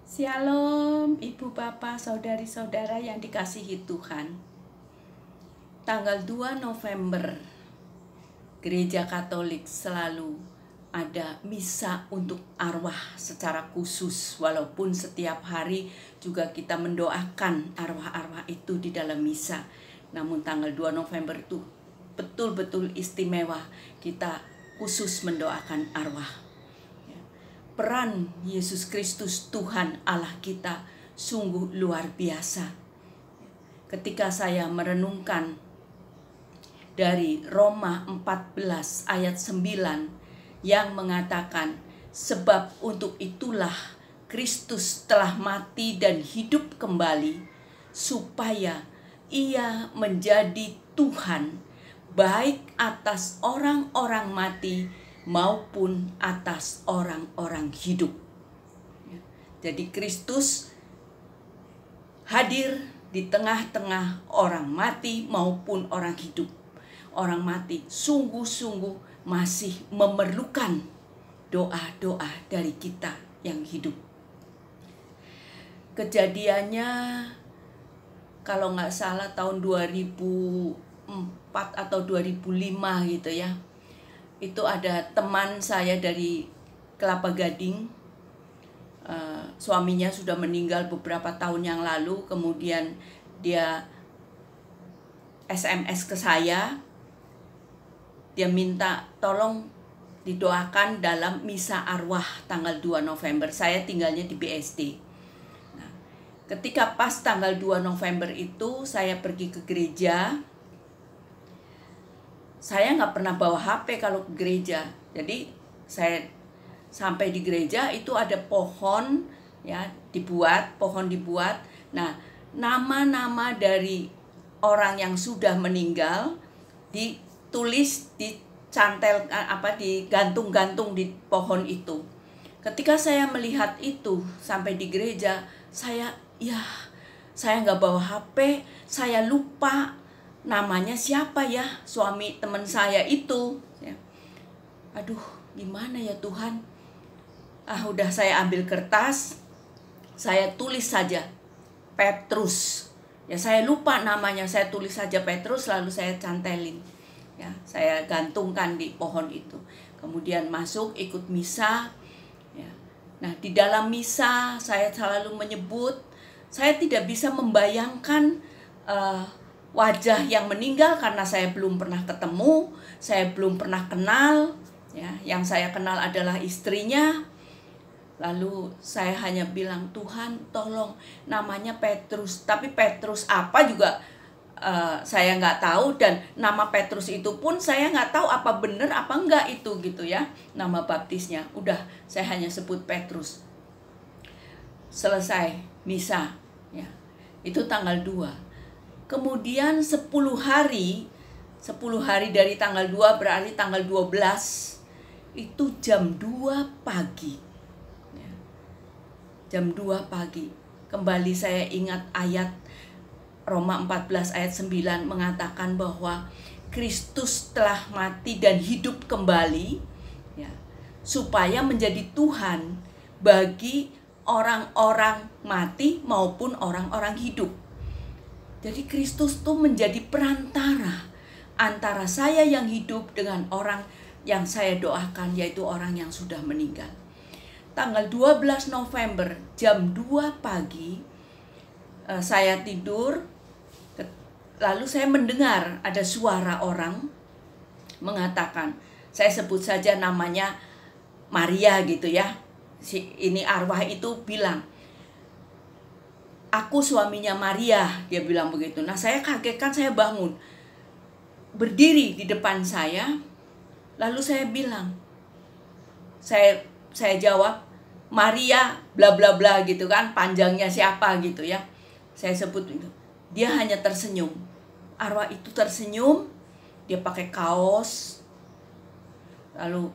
Shalom, Ibu Bapak, Saudari-saudara yang dikasihi Tuhan. Tanggal 2 November, Gereja Katolik selalu ada misa untuk arwah secara khusus. Walaupun setiap hari juga kita mendoakan arwah-arwah itu di dalam misa. Namun tanggal 2 November itu betul-betul istimewa, kita khusus mendoakan arwah. Peran Yesus Kristus Tuhan Allah kita sungguh luar biasa. Ketika saya merenungkan dari Roma 14 ayat 9 yang mengatakan, sebab untuk itulah Kristus telah mati dan hidup kembali, supaya ia menjadi Tuhan baik atas orang-orang mati maupun atas orang-orang hidup. Jadi Kristus hadir di tengah-tengah orang mati maupun orang hidup. Orang mati sungguh-sungguh masih memerlukan doa-doa dari kita yang hidup. Kejadiannya kalau nggak salah tahun 2004 atau 2005 gitu ya. Itu ada teman saya dari Kelapa Gading, suaminya sudah meninggal beberapa tahun yang lalu. Kemudian dia SMS ke saya, dia minta tolong didoakan dalam misa arwah tanggal 2 November. Saya tinggalnya di BSD. Nah, ketika pas tanggal 2 November itu saya pergi ke gereja. Saya nggak pernah bawa HP kalau ke gereja. Jadi saya sampai di gereja itu ada pohon ya, pohon dibuat. Nah, nama-nama dari orang yang sudah meninggal ditulis, digantung-gantung di pohon itu. Ketika saya melihat itu sampai di gereja, saya nggak bawa HP, saya lupa namanya siapa ya, suami teman saya itu ya. Aduh, gimana ya Tuhan. Udah saya ambil kertas, saya tulis saja Petrus. Ya, saya lupa namanya, saya tulis saja Petrus, lalu saya cantelin. Ya, saya gantungkan di pohon itu. Kemudian masuk ikut misa. Ya. Nah, di dalam misa saya selalu menyebut, saya tidak bisa membayangkan wajah yang meninggal karena saya belum pernah ketemu, saya belum pernah kenal, ya. Yang saya kenal adalah istrinya. Lalu saya hanya bilang, Tuhan tolong, namanya Petrus, tapi Petrus apa juga saya nggak tahu, dan nama Petrus itu pun saya nggak tahu apa benar apa enggak itu gitu ya, nama baptisnya. Udah, saya hanya sebut Petrus. Selesai misa, ya. Itu tanggal 2. Kemudian 10 hari dari tanggal 2 berarti tanggal 12 itu jam 2 pagi. Ya. Jam 2 pagi. Kembali saya ingat ayat Roma 14 ayat 9 mengatakan bahwa Kristus telah mati dan hidup kembali, ya, supaya menjadi Tuhan bagi orang-orang mati maupun orang-orang hidup. Jadi Kristus tuh menjadi perantara antara saya yang hidup dengan orang yang saya doakan, yaitu orang yang sudah meninggal. Tanggal 12 November jam 2 pagi saya tidur, lalu saya mendengar ada suara orang mengatakan, saya sebut saja namanya Maria gitu ya. Ini arwah itu bilang, aku suaminya Maria, dia bilang begitu. Nah, saya kaget kan, saya bangun, berdiri di depan saya, lalu saya bilang, saya jawab, Maria bla bla bla gitu kan, panjangnya siapa gitu ya. Saya sebut itu. Dia hanya tersenyum. Arwah itu tersenyum, dia pakai kaos, lalu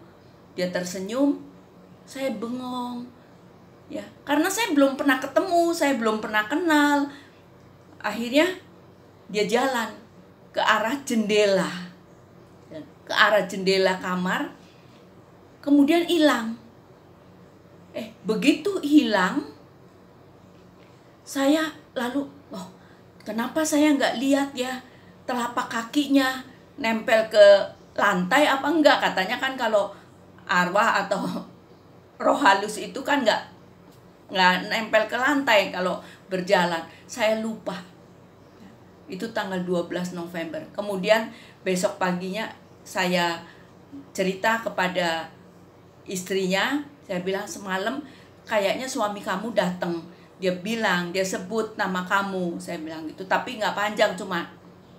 dia tersenyum, saya bengong. Ya, karena saya belum pernah ketemu, saya belum pernah kenal. Akhirnya dia jalan ke arah jendela, kamar, kemudian hilang. Begitu hilang, Saya lalu, oh kenapa saya nggak lihat ya telapak kakinya nempel ke lantai apa enggak? Katanya kan kalau arwah atau roh halus itu kan nggak nempel ke lantai kalau berjalan. Saya lupa. Itu tanggal 12 November. Kemudian besok paginya saya cerita kepada istrinya. Saya bilang, semalam kayaknya suami kamu datang. Dia bilang, dia sebut nama kamu. Saya bilang gitu, tapi nggak panjang, cuma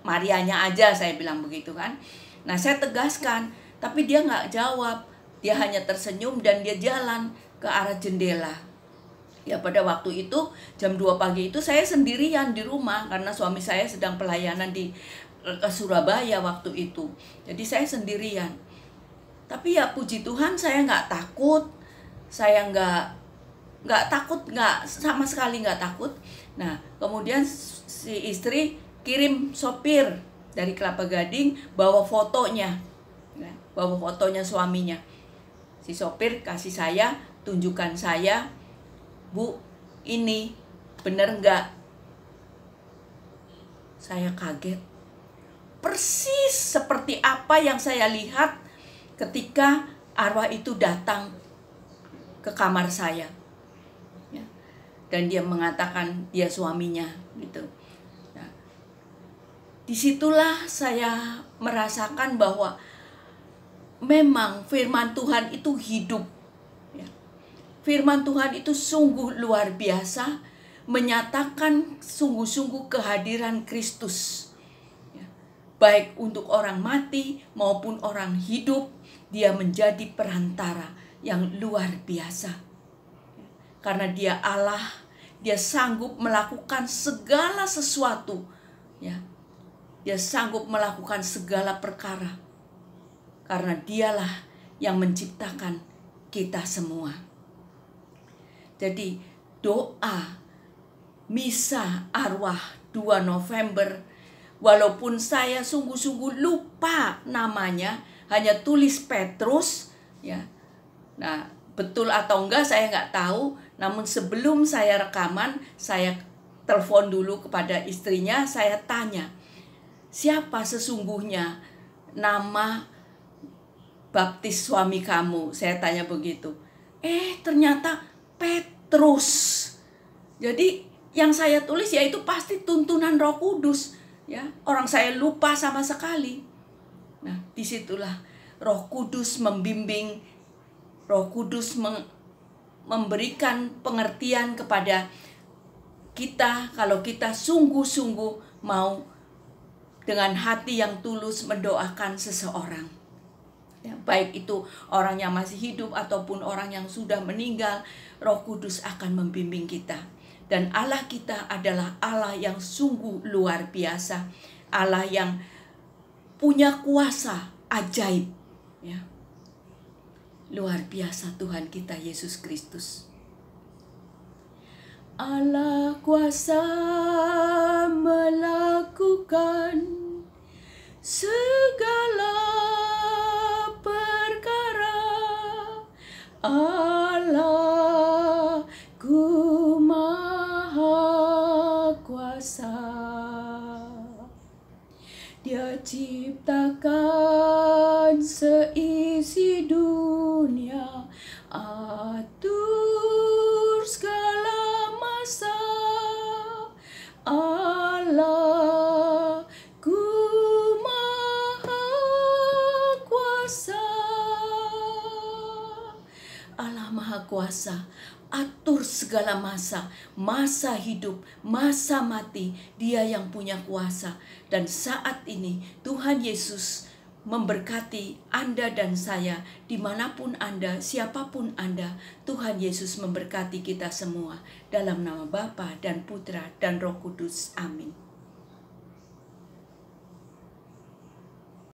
Marianya aja, saya bilang begitu kan. Nah saya tegaskan, tapi dia nggak jawab. Dia hanya tersenyum dan dia jalan ke arah jendela. Ya pada waktu itu jam 2 pagi itu saya sendirian di rumah, karena suami saya sedang pelayanan ke Surabaya waktu itu. Jadi saya sendirian. Tapi ya puji Tuhan, saya nggak takut. Saya nggak takut, nggak sama sekali nggak takut. Nah kemudian si istri kirim sopir dari Kelapa Gading bawa fotonya, bawa fotonya suaminya. Si sopir kasih saya, tunjukkan saya, Bu, ini bener nggak? Saya kaget. Persis seperti apa yang saya lihat ketika arwah itu datang ke kamar saya. Ya. Dan dia mengatakan dia suaminya gitu. Nah, disitulah saya merasakan bahwa memang firman Tuhan itu hidup. Firman Tuhan itu sungguh luar biasa, menyatakan sungguh-sungguh kehadiran Kristus. Baik untuk orang mati maupun orang hidup, dia menjadi perantara yang luar biasa. Karena dia Allah, dia sanggup melakukan segala sesuatu. Dia sanggup melakukan segala perkara. Karena dialah yang menciptakan kita semua. Jadi doa misa arwah 2 November, walaupun saya sungguh-sungguh lupa namanya, hanya tulis Petrus, ya. Nah, betul atau enggak saya nggak tahu. Namun sebelum saya rekaman, saya telepon dulu kepada istrinya, saya tanya, siapa sesungguhnya nama baptis suami kamu? Saya tanya begitu. Ternyata Petrus. Jadi yang saya tulis yaitu pasti tuntunan Roh Kudus, ya. Orang saya lupa sama sekali. Nah, disitulah Roh Kudus membimbing, Roh Kudus memberikan pengertian kepada kita kalau kita sungguh-sungguh mau dengan hati yang tulus mendoakan seseorang. Ya, baik itu orang yang masih hidup ataupun orang yang sudah meninggal, Roh Kudus akan membimbing kita. Dan Allah kita adalah Allah yang sungguh luar biasa, Allah yang punya kuasa ajaib, ya. Luar biasa Tuhan kita Yesus Kristus. Allah kuasa melakukan segala perkara. Allahku Maha Kuasa. Dia ciptakan seisi dunia, atur segala masa. Allahku Maha Kuasa. Allah Maha Kuasa, atur segala masa, masa hidup, masa mati, Dia yang punya kuasa. Dan saat ini Tuhan Yesus memberkati Anda dan saya, dimanapun Anda, siapapun Anda. Tuhan Yesus memberkati kita semua. Dalam nama Bapa dan Putra dan Roh Kudus. Amin.